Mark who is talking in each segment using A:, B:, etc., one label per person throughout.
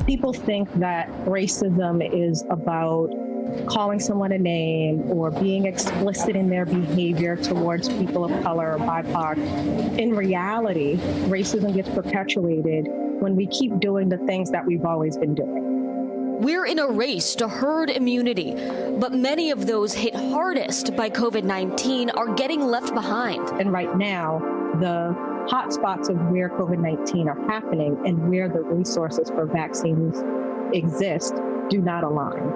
A: People think that racism is about calling someone a name or being explicit in their behavior towards people of color or BIPOC. In reality, racism gets perpetuated when we keep doing the things that we've always been doing.
B: We're in a race to herd immunity, but many of those hit hardest by COVID-19 are getting left behind.
A: And right now, the hotspots of where COVID-19 are happening and where the resources for vaccines exist do not align.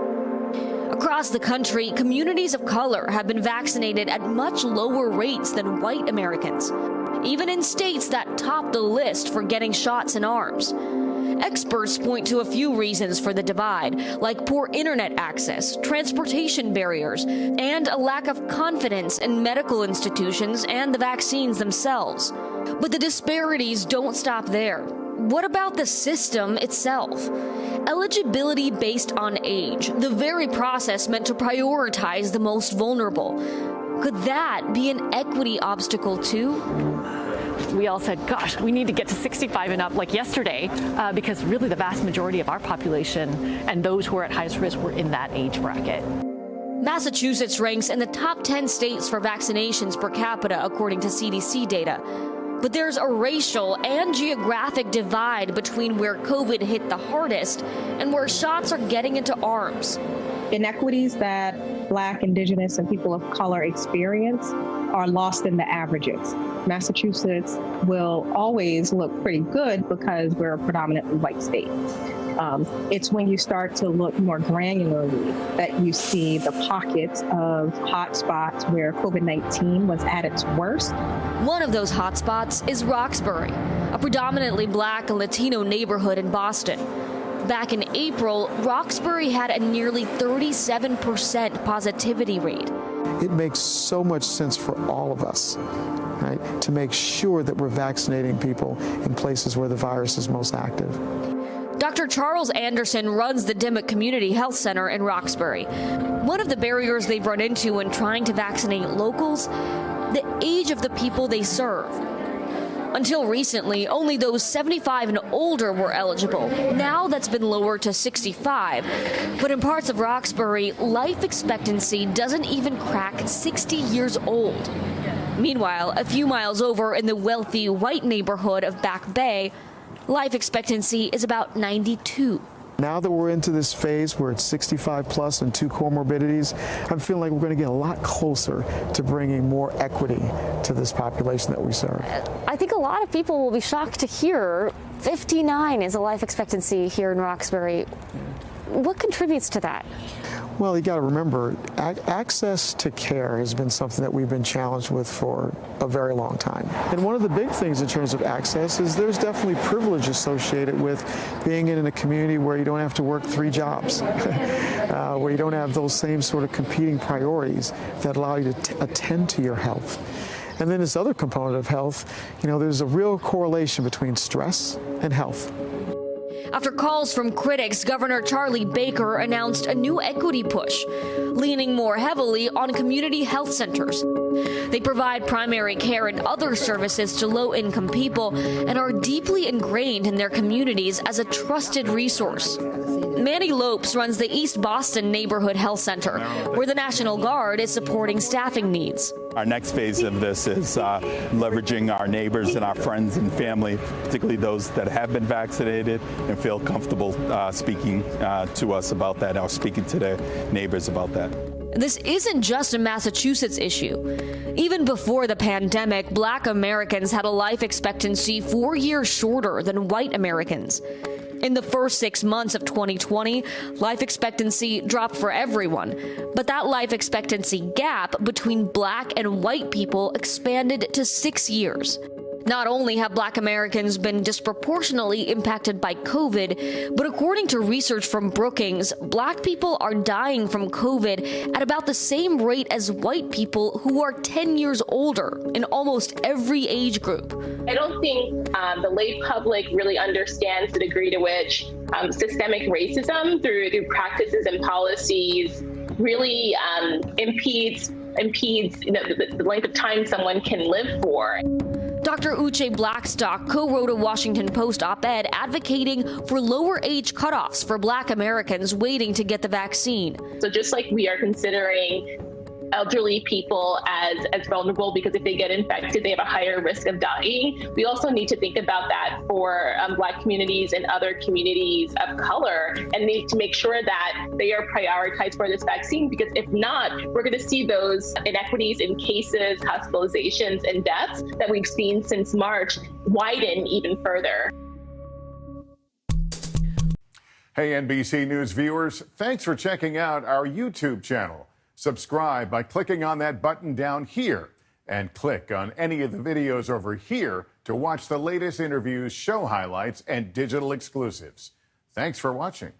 B: Across the country, communities of color have been vaccinated at much lower rates than white Americans, even in states that top the list for getting shots in arms. Experts point to a few reasons for the divide, like poor internet access, transportation barriers, and a lack of confidence in medical institutions and the vaccines themselves. But the disparities don't stop there. What about the system itself? Eligibility based on age, the very process meant to prioritize the most vulnerable. Could that be an equity obstacle too?
C: We all said, gosh, we need to get to 65 and up like yesterday, because really the vast majority of our population and those who are at highest risk were in that age bracket.
B: Massachusetts ranks in the top 10 states for vaccinations per capita, according to CDC data. But there's a racial and geographic divide between where COVID hit the hardest and where shots are getting into arms.
A: Inequities that Black, Indigenous, and people of color experience are lost in the averages. Massachusetts will always look pretty good because we're a predominantly white state. It's when you start to look more granularly that you see the pockets of hotspots where COVID-19 was at its worst.
B: One of those hotspots is Roxbury, a predominantly Black and Latino neighborhood in Boston. Back in April, Roxbury had a nearly 37% positivity rate.
D: It makes so much sense for all of us, right, to make sure that we're vaccinating people in places where the virus is most active.
B: Dr. Charles Anderson runs the Dimmock Community Health Center in Roxbury. One of the barriers they've run into when trying to vaccinate locals, the age of the people they serve. Until recently, only those 75 and older were eligible. Now that's been lowered to 65. But in parts of Roxbury, life expectancy doesn't even crack 60 years old. Meanwhile, a few miles over in the wealthy white neighborhood of Back Bay, life expectancy is about 92.
D: Now that we're into this phase where it's 65 plus and 2 comorbidities, I'm feeling like we're going to get a lot closer to bringing more equity to this population that we serve.
E: I think a lot of people will be shocked to hear 59 is a life expectancy here in Roxbury. What contributes to that?
D: Well, you got to remember, access to care has been something that we've been challenged with for a very long time. And one of the big things in terms of access is there's definitely privilege associated with being in a community where you don't have to work 3 jobs, where you don't have those same sort of competing priorities that allow you to attend to your health. And then this other component of health, there's a real correlation between stress and health.
B: After calls from critics, Governor Charlie Baker announced a new equity push, leaning more heavily on community health centers. They provide primary care and other services to low-income people and are deeply ingrained in their communities as a trusted resource. Manny Lopes runs the East Boston Neighborhood Health Center, where the National Guard is supporting staffing needs.
F: Our next phase of this is leveraging our neighbors and our friends and family, particularly those that have been vaccinated and feel comfortable speaking to us about that, or speaking to their neighbors about that.
B: This isn't just a Massachusetts issue. Even before the pandemic, Black Americans had a life expectancy 4 years shorter than white Americans. In the first 6 months of 2020, life expectancy dropped for everyone, but that life expectancy gap between Black and white people expanded to 6 years. Not only have Black Americans been disproportionately impacted by COVID, but according to research from Brookings, Black people are dying from COVID at about the same rate as white people who are 10 years older in almost every age group.
G: I don't think the lay public really understands the degree to which systemic racism through practices and policies really impedes the length of time someone can live for.
B: Dr. Uche Blackstock co-wrote a Washington Post op-ed advocating for lower age cutoffs for Black Americans waiting to get the vaccine.
G: So just like we are considering elderly people as vulnerable because if they get infected, they have a higher risk of dying, we also need to think about that for Black communities and other communities of color, and need to make sure that they are prioritized for this vaccine, because if not, we're going to see those inequities in cases, hospitalizations, and deaths that we've seen since March widen even further.
H: Hey, NBC News viewers, thanks for checking out our YouTube channel. Subscribe by clicking on that button down here, and click on any of the videos over here to watch the latest interviews, show highlights, and digital exclusives. Thanks for watching.